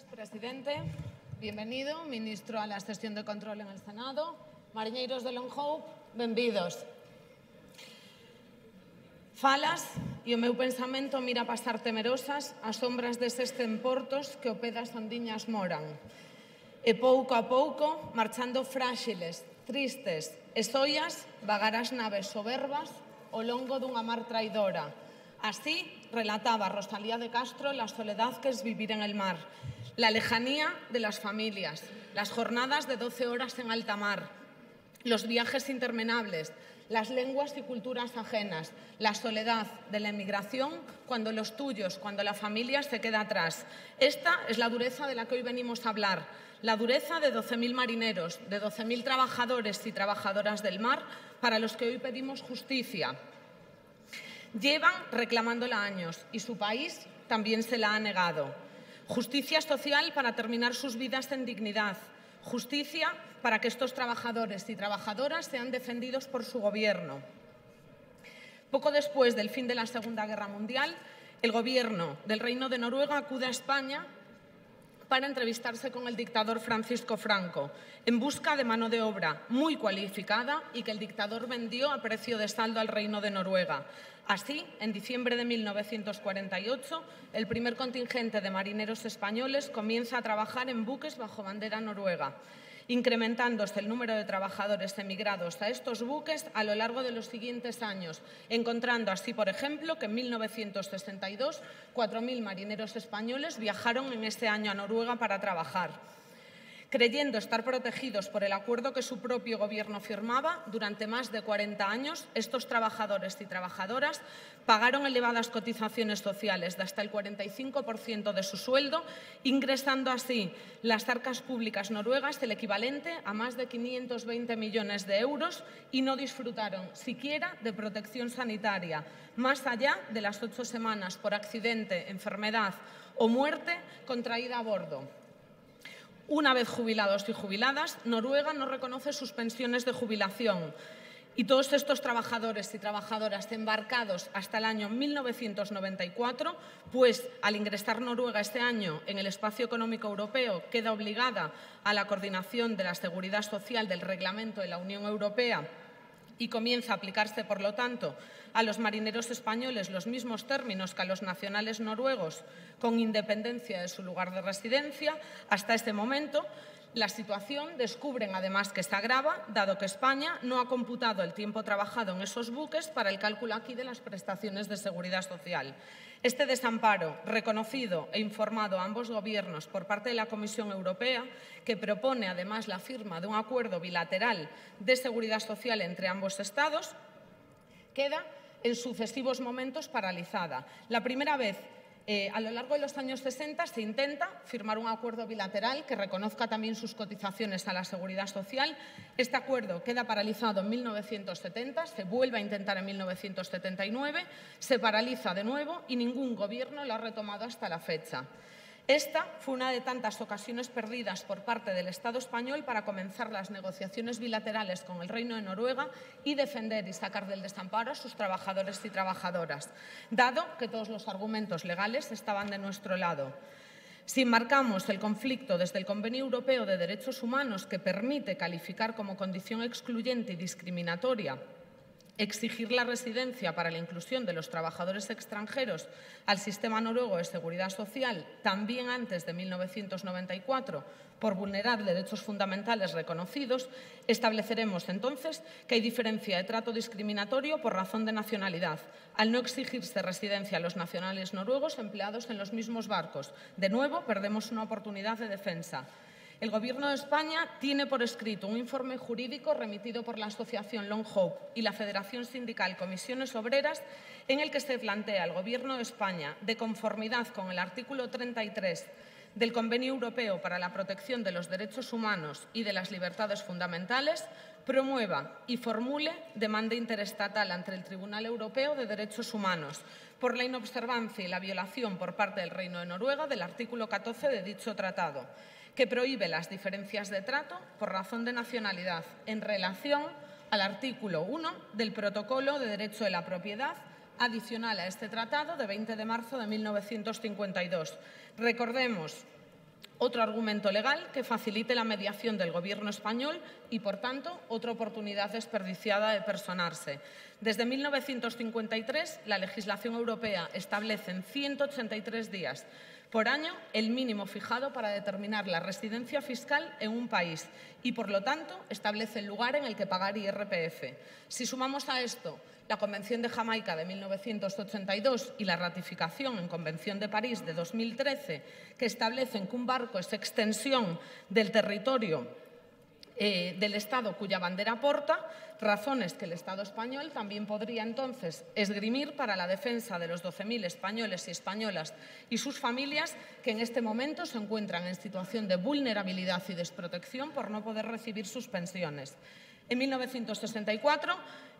presidente. Bienvenido, ministro, a la sesión de control en el Senado. Mariñeiros de Longhope, benvidos. Falas e o meu pensamento mira pasar temerosas as sombras deses temportos que o pé das ondiñas moran. E pouco a pouco, marchando fráxiles, tristes e soias, vagar as naves soberbas ao longo dunha mar traidora. Así relataba Rosalía de Castro la soledad que es vivir en el mar, la lejanía de las familias, las jornadas de 12 horas en alta mar, los viajes interminables, las lenguas y culturas ajenas, la soledad de la emigración cuando los tuyos, cuando la familia se queda atrás. Esta es la dureza de la que hoy venimos a hablar, la dureza de 12.000 marineros, de 12.000 trabajadores y trabajadoras del mar para los que hoy pedimos justicia. Llevan reclamándola años y su país también se la ha negado. Justicia social para terminar sus vidas en dignidad. Justicia para que estos trabajadores y trabajadoras sean defendidos por su gobierno. Poco después del fin de la Segunda Guerra Mundial, el gobierno del Reino de Noruega acude a España para entrevistarse con el dictador Francisco Franco, en busca de mano de obra muy cualificada y que el dictador vendió a precio de saldo al Reino de Noruega. Así, en diciembre de 1948, el primer contingente de marineros españoles comienza a trabajar en buques bajo bandera noruega, incrementándose el número de trabajadores emigrados a estos buques a lo largo de los siguientes años, encontrando así, por ejemplo, que en 1962 4.000 marineros españoles viajaron en ese año a Noruega para trabajar. Creyendo estar protegidos por el acuerdo que su propio gobierno firmaba, durante más de 40 años, estos trabajadores y trabajadoras pagaron elevadas cotizaciones sociales de hasta el 45% de su sueldo, ingresando así las arcas públicas noruegas el equivalente a más de 520 millones de euros y no disfrutaron siquiera de protección sanitaria, más allá de las 8 semanas por accidente, enfermedad o muerte contraída a bordo. Una vez jubilados y jubiladas, Noruega no reconoce sus pensiones de jubilación y todos estos trabajadores y trabajadoras embarcados hasta el año 1994, pues al ingresar Noruega este año en el espacio económico europeo queda obligada a la coordinación de la seguridad social del reglamento de la Unión Europea y comienza a aplicarse, por lo tanto, a los marineros españoles los mismos términos que a los nacionales noruegos, con independencia de su lugar de residencia. Hasta este momento, la situación descubren además que se agrava, dado que España no ha computado el tiempo trabajado en esos buques para el cálculo aquí de las prestaciones de seguridad social. Este desamparo, reconocido e informado a ambos gobiernos por parte de la Comisión Europea, que propone además la firma de un acuerdo bilateral de seguridad social entre ambos Estados, queda en sucesivos momentos paralizada. La primera vez, a lo largo de los años 60, se intenta firmar un acuerdo bilateral que reconozca también sus cotizaciones a la seguridad social. Este acuerdo queda paralizado en 1970, se vuelve a intentar en 1979, se paraliza de nuevo y ningún gobierno lo ha retomado hasta la fecha. Esta fue una de tantas ocasiones perdidas por parte del Estado español para comenzar las negociaciones bilaterales con el Reino de Noruega y defender y sacar del desamparo a sus trabajadores y trabajadoras, dado que todos los argumentos legales estaban de nuestro lado. Si enmarcamos el conflicto desde el Convenio Europeo de Derechos Humanos, que permite calificar como condición excluyente y discriminatoria exigir la residencia para la inclusión de los trabajadores extranjeros al sistema noruego de seguridad social también antes de 1994 por vulnerar derechos fundamentales reconocidos, estableceremos entonces que hay diferencia de trato discriminatorio por razón de nacionalidad, al no exigirse residencia a los nacionales noruegos empleados en los mismos barcos. De nuevo, perdemos una oportunidad de defensa. El Gobierno de España tiene por escrito un informe jurídico remitido por la Asociación Longhope y la Federación Sindical Comisiones Obreras en el que se plantea al Gobierno de España, de conformidad con el artículo 33 del Convenio Europeo para la Protección de los Derechos Humanos y de las Libertades Fundamentales, promueva y formule demanda interestatal ante el Tribunal Europeo de Derechos Humanos por la inobservancia y la violación por parte del Reino de Noruega del artículo 14 de dicho tratado, que prohíbe las diferencias de trato por razón de nacionalidad en relación al artículo 1 del Protocolo de Derecho de la Propiedad adicional a este tratado de 20 de marzo de 1952. Recordemos Otro argumento legal que facilite la mediación del Gobierno español y, por tanto, otra oportunidad desperdiciada de personarse. Desde 1953, la legislación europea establece en 183 días por año el mínimo fijado para determinar la residencia fiscal en un país y, por lo tanto, establece el lugar en el que pagar IRPF. Si sumamos a esto la Convención de Jamaica de 1982 y la ratificación en Convención de París de 2013, que establecen que un barco es extensión del territorio del Estado cuya bandera porta, razones que el Estado español también podría entonces esgrimir para la defensa de los 12.000 españoles y españolas y sus familias que en este momento se encuentran en situación de vulnerabilidad y desprotección por no poder recibir sus pensiones. En 1964,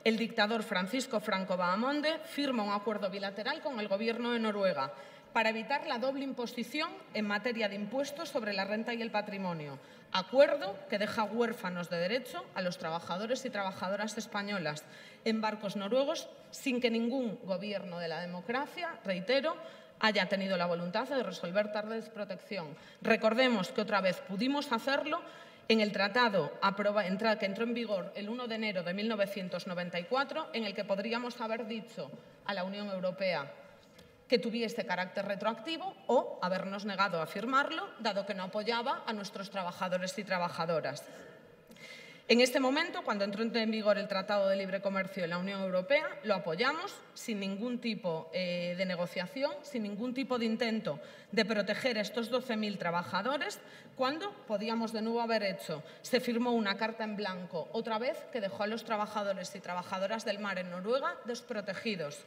el dictador Francisco Franco Bahamonde firma un acuerdo bilateral con el Gobierno de Noruega para evitar la doble imposición en materia de impuestos sobre la renta y el patrimonio. Acuerdo que deja huérfanos de derecho a los trabajadores y trabajadoras españolas en barcos noruegos sin que ningún gobierno de la democracia, reitero, haya tenido la voluntad de resolver tal desprotección. Recordemos que otra vez pudimos hacerlo en el tratado que entró en vigor el 1 de enero de 1994, en el que podríamos haber dicho a la Unión Europea que tuviese carácter retroactivo o habernos negado a firmarlo, dado que no apoyaba a nuestros trabajadores y trabajadoras. En este momento, cuando entró en vigor el Tratado de Libre Comercio de la Unión Europea, lo apoyamos sin ningún tipo de negociación, sin ningún tipo de intento de proteger a estos 12.000 trabajadores, cuando podíamos de nuevo haber hecho. Se firmó una carta en blanco, otra vez, que dejó a los trabajadores y trabajadoras del mar en Noruega desprotegidos.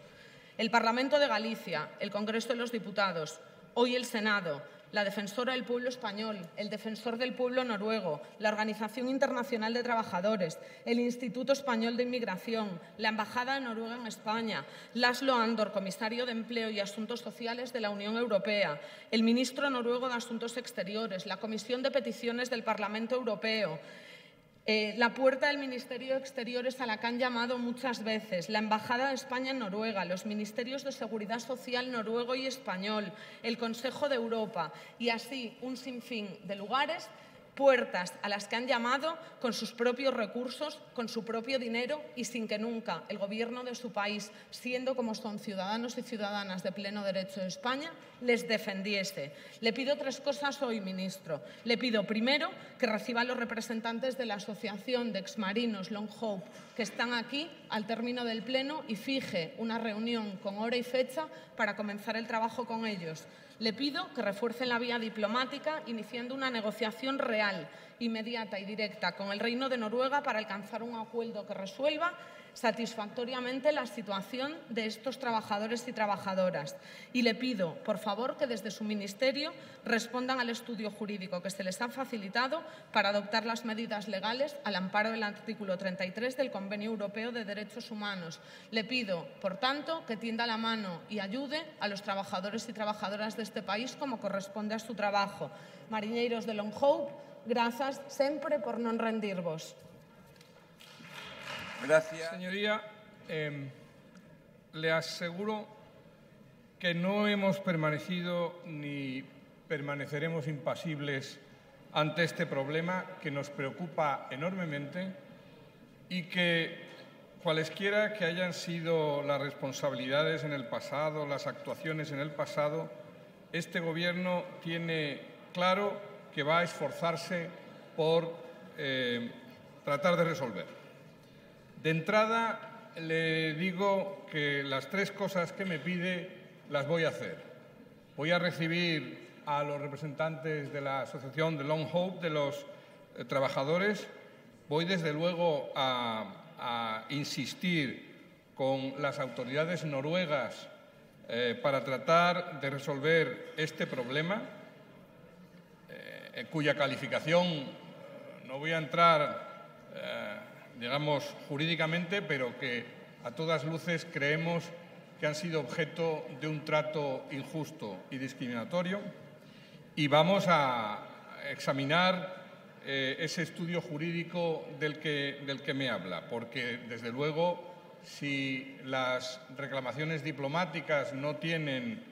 El Parlamento de Galicia, el Congreso de los Diputados, hoy el Senado, la Defensora del Pueblo Español, el Defensor del Pueblo Noruego, la Organización Internacional de Trabajadores, el Instituto Español de Inmigración, la Embajada de Noruega en España, Laszlo Andor, Comisario de Empleo y Asuntos Sociales de la Unión Europea, el Ministro noruego de Asuntos Exteriores, la Comisión de Peticiones del Parlamento Europeo, la puerta del Ministerio de Exteriores a la que han llamado muchas veces, la Embajada de España en Noruega, los Ministerios de Seguridad Social noruego y español, el Consejo de Europa y así un sinfín de lugares, puertas a las que han llamado con sus propios recursos, con su propio dinero y sin que nunca el Gobierno de su país, siendo como son ciudadanos y ciudadanas de pleno derecho de España, les defendiese. Le pido tres cosas hoy, ministro. Le pido, primero, que reciba a los representantes de la Asociación de Exmarinos Long Hope que están aquí al término del pleno y fije una reunión con hora y fecha para comenzar el trabajo con ellos. Le pido que refuercen la vía diplomática iniciando una negociación real, inmediata y directa con el Reino de Noruega para alcanzar un acuerdo que resuelva satisfactoriamente la situación de estos trabajadores y trabajadoras. Y le pido, por favor, que desde su ministerio respondan al estudio jurídico que se les ha facilitado para adoptar las medidas legales al amparo del artículo 33 del Convenio Europeo de Derechos Humanos. Le pido, por tanto, que tienda la mano y ayude a los trabajadores y trabajadoras de este país como corresponde a su trabajo. Mariñeiros de Long Hope, grazas sempre por non rendirvos. Gracias. Señoría, le aseguro que no hemos permanecido ni permaneceremos impasibles ante este problema que nos preocupa enormemente y que cualesquiera que hayan sido las responsabilidades en el pasado, las actuaciones en el pasado, este Gobierno tiene claro que va a esforzarse por tratar de resolver. De entrada, le digo que las tres cosas que me pide las voy a hacer. Voy a recibir a los representantes de la Asociación de Long Hope, de los trabajadores. Voy, desde luego, a insistir con las autoridades noruegas para tratar de resolver este problema, cuya calificación no voy a entrar digamos, jurídicamente, pero que a todas luces creemos que han sido objeto de un trato injusto y discriminatorio. Y vamos a examinar ese estudio jurídico del que me habla, porque, desde luego, si las reclamaciones diplomáticas no tienen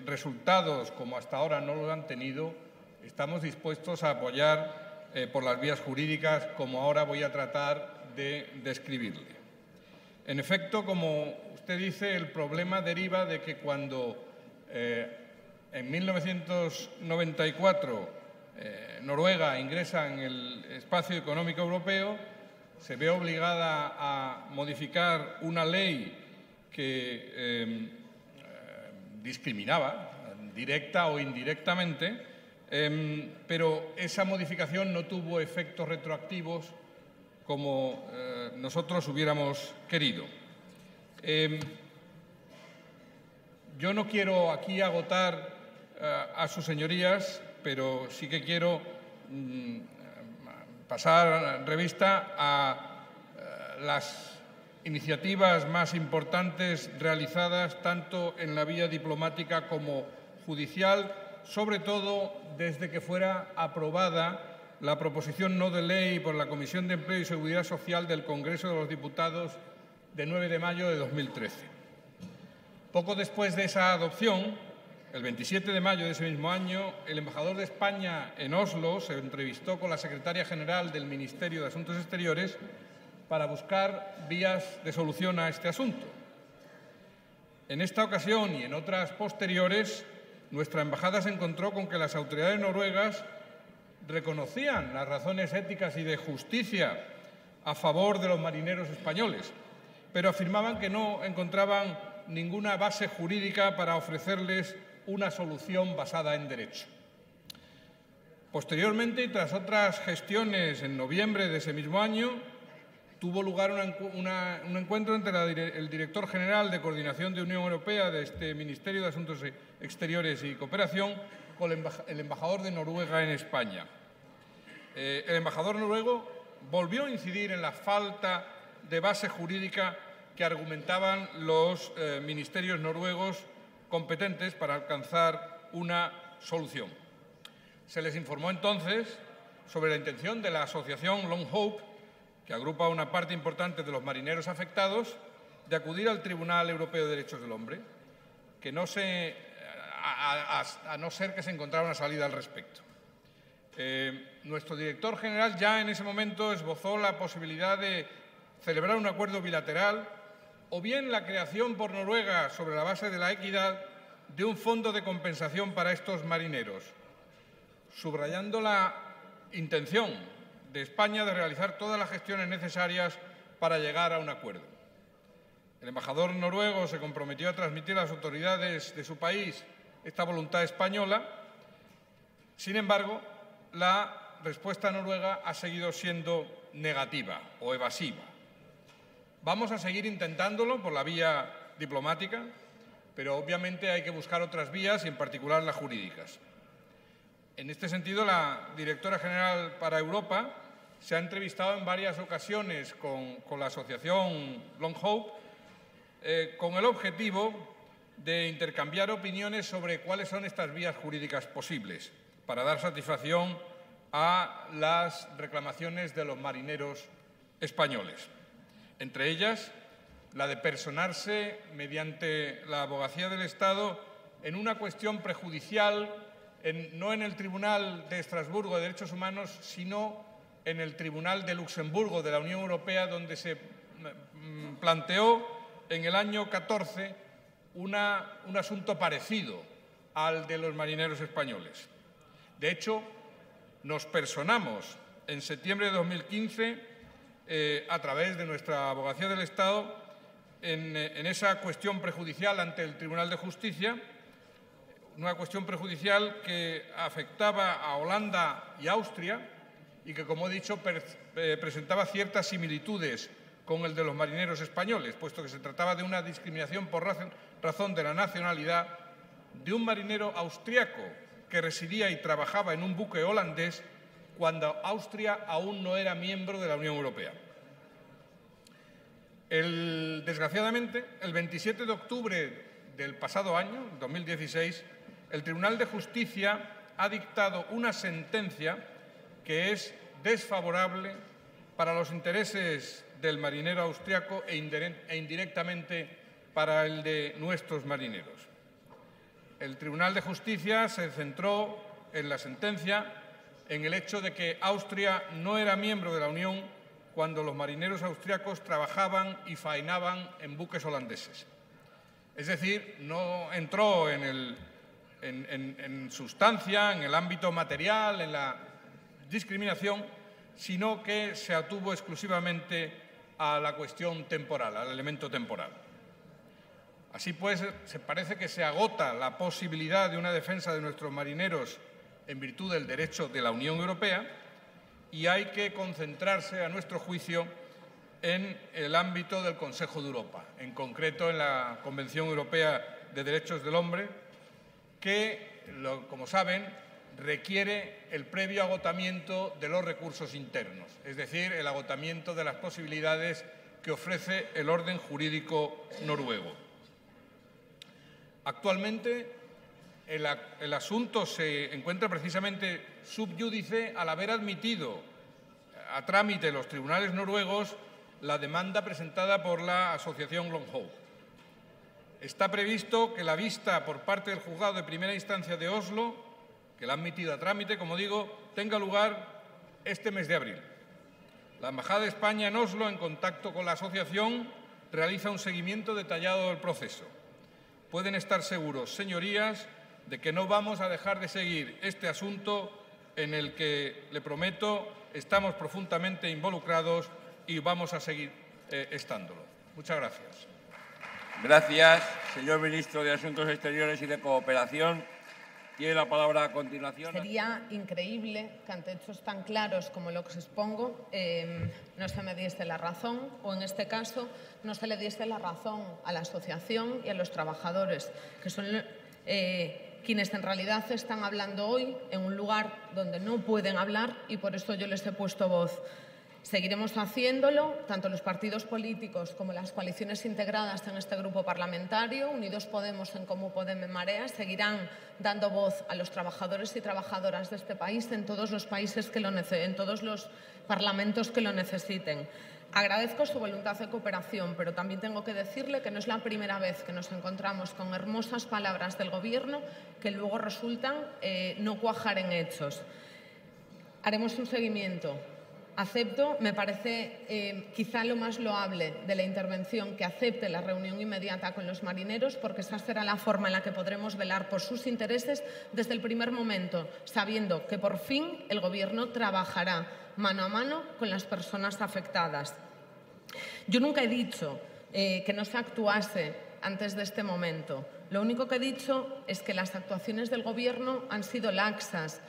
resultados como hasta ahora no lo han tenido, estamos dispuestos a apoyar por las vías jurídicas, como ahora voy a tratar de describirle. En efecto, como usted dice, el problema deriva de que cuando en 1994 Noruega ingresa en el espacio económico europeo, se ve obligada a modificar una ley que discriminaba, directa o indirectamente, pero esa modificación no tuvo efectos retroactivos como nosotros hubiéramos querido. Yo no quiero aquí agotar a sus señorías, pero sí que quiero pasar revista a las iniciativas más importantes realizadas tanto en la vía diplomática como judicial, sobre todo desde que fuera aprobada la proposición no de ley por la Comisión de Empleo y Seguridad Social del Congreso de los Diputados de 9 de mayo de 2013. Poco después de esa adopción, el 27 de mayo de ese mismo año, el embajador de España en Oslo se entrevistó con la secretaria general del Ministerio de Asuntos Exteriores para buscar vías de solución a este asunto. En esta ocasión y en otras posteriores, nuestra embajada se encontró con que las autoridades noruegas reconocían las razones éticas y de justicia a favor de los marineros españoles, pero afirmaban que no encontraban ninguna base jurídica para ofrecerles una solución basada en derecho. Posteriormente, y tras otras gestiones en noviembre de ese mismo año, tuvo lugar un encuentro entre el director general de Coordinación de Unión Europea de este Ministerio de Asuntos Exteriores y Cooperación con el embajador de Noruega en España. El embajador noruego volvió a incidir en la falta de base jurídica que argumentaban los ministerios noruegos competentes para alcanzar una solución. Se les informó entonces sobre la intención de la asociación Long Hope, que agrupa una parte importante de los marineros afectados, de acudir al Tribunal Europeo de Derechos del Hombre, que a no ser que se encontrara una salida al respecto. Nuestro director general ya en ese momento esbozó la posibilidad de celebrar un acuerdo bilateral o bien la creación por Noruega, sobre la base de la equidad, de un fondo de compensación para estos marineros, subrayando la intención de España de realizar todas las gestiones necesarias para llegar a un acuerdo. El embajador noruego se comprometió a transmitir a las autoridades de su país esta voluntad española. Sin embargo, la respuesta noruega ha seguido siendo negativa o evasiva. Vamos a seguir intentándolo por la vía diplomática, pero obviamente hay que buscar otras vías y en particular las jurídicas. En este sentido, la directora general para Europa se ha entrevistado en varias ocasiones con la asociación Long Hope con el objetivo de intercambiar opiniones sobre cuáles son estas vías jurídicas posibles para dar satisfacción a las reclamaciones de los marineros españoles. Entre ellas, la de personarse mediante la abogacía del Estado en una cuestión prejudicial, no en el Tribunal de Estrasburgo de Derechos Humanos, sino en el Tribunal de Luxemburgo de la Unión Europea, donde se planteó en el año 14 un asunto parecido al de los marineros españoles. De hecho, nos personamos en septiembre de 2015 a través de nuestra abogacía del Estado en esa cuestión prejudicial ante el Tribunal de Justicia, una cuestión prejudicial que afectaba a Holanda y Austria y que, como he dicho, presentaba ciertas similitudes con el de los marineros españoles, puesto que se trataba de una discriminación por razón de la nacionalidad de un marinero austriaco que residía y trabajaba en un buque holandés cuando Austria aún no era miembro de la Unión Europea. Desgraciadamente, el 27 de octubre del pasado año, 2016, el Tribunal de Justicia ha dictado una sentencia que es desfavorable para los intereses del marinero austriaco e indirectamente para el de nuestros marineros. El Tribunal de Justicia se centró en la sentencia en el hecho de que Austria no era miembro de la Unión cuando los marineros austriacos trabajaban y faenaban en buques holandeses. Es decir, no entró en sustancia, en el ámbito material, en la discriminación, sino que se atuvo exclusivamente a la cuestión temporal, al elemento temporal. Así pues, se parece que se agota la posibilidad de una defensa de nuestros marineros en virtud del derecho de la Unión Europea y hay que concentrarse, a nuestro juicio, en el ámbito del Consejo de Europa, en concreto en la Convención Europea de Derechos del Hombre, que, como saben, requiere el previo agotamiento de los recursos internos, es decir, el agotamiento de las posibilidades que ofrece el orden jurídico noruego. Actualmente, el asunto se encuentra precisamente sub iudice al haber admitido a trámite los tribunales noruegos la demanda presentada por la asociación Longhow. Está previsto que la vista por parte del juzgado de primera instancia de Oslo, que la ha admitido a trámite, como digo, tenga lugar este mes de abril. La Embajada de España en Oslo, en contacto con la asociación, realiza un seguimiento detallado del proceso. Pueden estar seguros, señorías, de que no vamos a dejar de seguir este asunto en el que, le prometo, estamos profundamente involucrados y vamos a seguir estándolo. Muchas gracias. Gracias, señor ministro de Asuntos Exteriores y de Cooperación. Tiene la palabra a continuación. Sería increíble que ante hechos tan claros como lo que os expongo no se me diese la razón o, en este caso, no se le diese la razón a la asociación y a los trabajadores, que son quienes en realidad están hablando hoy en un lugar donde no pueden hablar y por eso yo les he puesto voz. Seguiremos haciéndolo, tanto los partidos políticos como las coaliciones integradas en este grupo parlamentario, Unidos Podemos, En Comú Podem, En Marea, seguirán dando voz a los trabajadores y trabajadoras de este país en todos los países en todos los parlamentos que lo necesiten. Agradezco su voluntad de cooperación, pero también tengo que decirle que no es la primera vez que nos encontramos con hermosas palabras del Gobierno que luego resultan no cuajar en hechos. Haremos un seguimiento. Acepto, me parece quizá lo más loable de la intervención, que acepte la reunión inmediata con los marineros, porque esa será la forma en la que podremos velar por sus intereses desde el primer momento, sabiendo que por fin el Gobierno trabajará mano a mano con las personas afectadas. Yo nunca he dicho que no se actuase antes de este momento. Lo único que he dicho es que las actuaciones del Gobierno han sido laxas,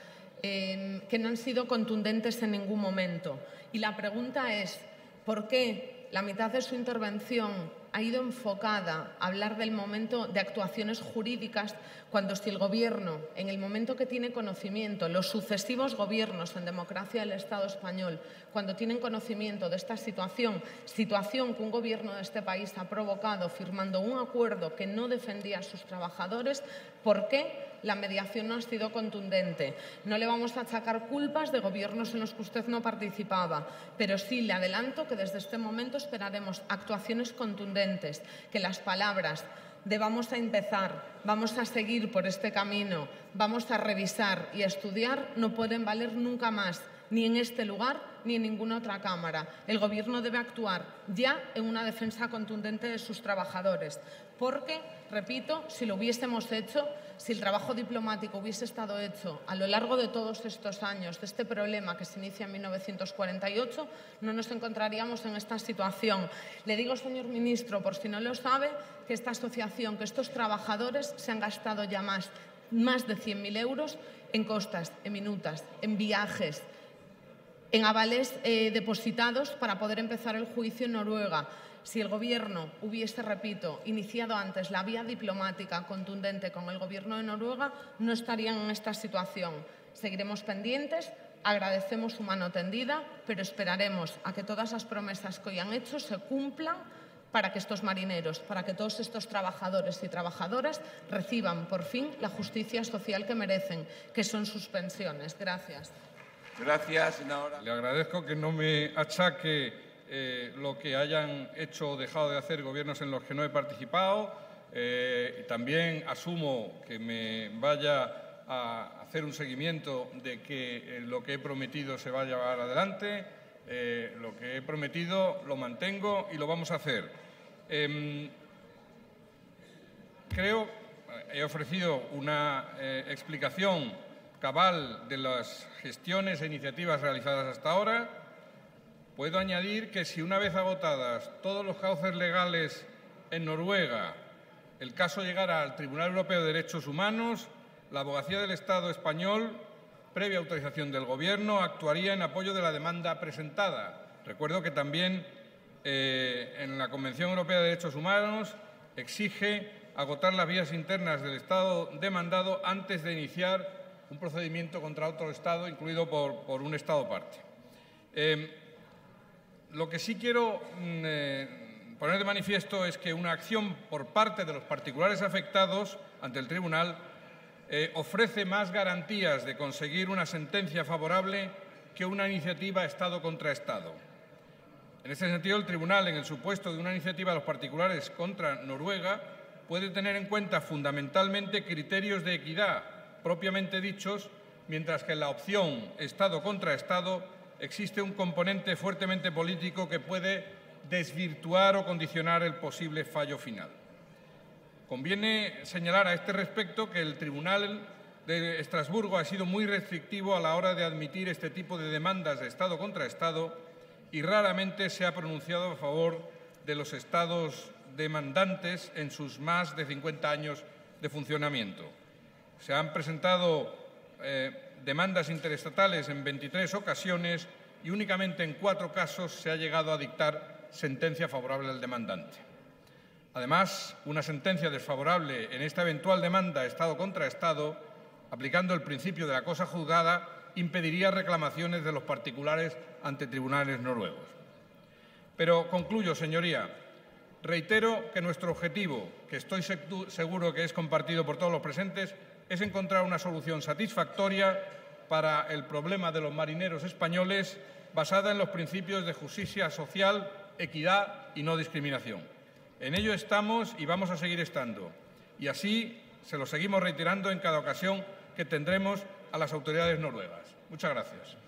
que no han sido contundentes en ningún momento. Y la pregunta es, ¿por qué la mitad de su intervención ha ido enfocada a hablar del momento de actuaciones jurídicas, cuando si el Gobierno, en el momento que tiene conocimiento, los sucesivos gobiernos en democracia del Estado español, cuando tienen conocimiento de esta situación que un Gobierno de este país ha provocado firmando un acuerdo que no defendía a sus trabajadores, ¿por qué la mediación no ha sido contundente? No le vamos a achacar culpas de gobiernos en los que usted no participaba, pero sí le adelanto que desde este momento esperaremos actuaciones contundentes, que las palabras de vamos a empezar, vamos a seguir por este camino, vamos a revisar y a estudiar no pueden valer nunca más, ni en este lugar ni en ninguna otra Cámara. El Gobierno debe actuar ya en una defensa contundente de sus trabajadores, porque, repito, si lo hubiésemos hecho, si el trabajo diplomático hubiese estado hecho a lo largo de todos estos años de este problema que se inicia en 1948, no nos encontraríamos en esta situación. Le digo, señor ministro, por si no lo sabe, que esta asociación, que estos trabajadores se han gastado ya más de 100.000 euros en costas, en minutas, en viajes, en avales depositados para poder empezar el juicio en Noruega. Si el Gobierno hubiese, repito, iniciado antes la vía diplomática contundente con el Gobierno de Noruega, no estarían en esta situación. Seguiremos pendientes, agradecemos su mano tendida, pero esperaremos a que todas las promesas que hoy han hecho se cumplan para que estos marineros, para que todos estos trabajadores y trabajadoras reciban por fin la justicia social que merecen, que son sus pensiones. Gracias. Gracias, senadora. Le agradezco que no me achaque lo que hayan hecho o dejado de hacer gobiernos en los que no he participado. También asumo que me vaya a hacer un seguimiento de que lo que he prometido se va a llevar adelante. Lo que he prometido lo mantengo y lo vamos a hacer. He ofrecido una explicación cabal de las gestiones e iniciativas realizadas hasta ahora. Puedo añadir que si una vez agotadas todos los cauces legales en Noruega, el caso llegara al Tribunal Europeo de Derechos Humanos, la Abogacía del Estado español, previa autorización del Gobierno, actuaría en apoyo de la demanda presentada. Recuerdo que también en la Convención Europea de Derechos Humanos exige agotar las vías internas del Estado demandado antes de iniciar un procedimiento contra otro Estado, incluido por un Estado parte. Lo que sí quiero poner de manifiesto es que una acción por parte de los particulares afectados ante el Tribunal ofrece más garantías de conseguir una sentencia favorable que una iniciativa Estado contra Estado. En este sentido, el Tribunal, en el supuesto de una iniciativa de los particulares contra Noruega, puede tener en cuenta fundamentalmente criterios de equidad propiamente dichos, mientras que en la opción Estado contra Estado existe un componente fuertemente político que puede desvirtuar o condicionar el posible fallo final. Conviene señalar a este respecto que el Tribunal de Estrasburgo ha sido muy restrictivo a la hora de admitir este tipo de demandas de Estado contra Estado y raramente se ha pronunciado a favor de los Estados demandantes en sus más de 50 años de funcionamiento. Se han presentado demandas interestatales en 23 ocasiones y únicamente en 4 casos se ha llegado a dictar sentencia favorable al demandante. Además, una sentencia desfavorable en esta eventual demanda Estado contra Estado, aplicando el principio de la cosa juzgada, impediría reclamaciones de los particulares ante tribunales noruegos. Pero concluyo, señoría. Reitero que nuestro objetivo, que estoy seguro que es compartido por todos los presentes, es encontrar una solución satisfactoria para el problema de los marineros españoles basada en los principios de justicia social, equidad y no discriminación. En ello estamos y vamos a seguir estando. Y así se lo seguimos reiterando en cada ocasión que tendremos a las autoridades noruegas. Muchas gracias.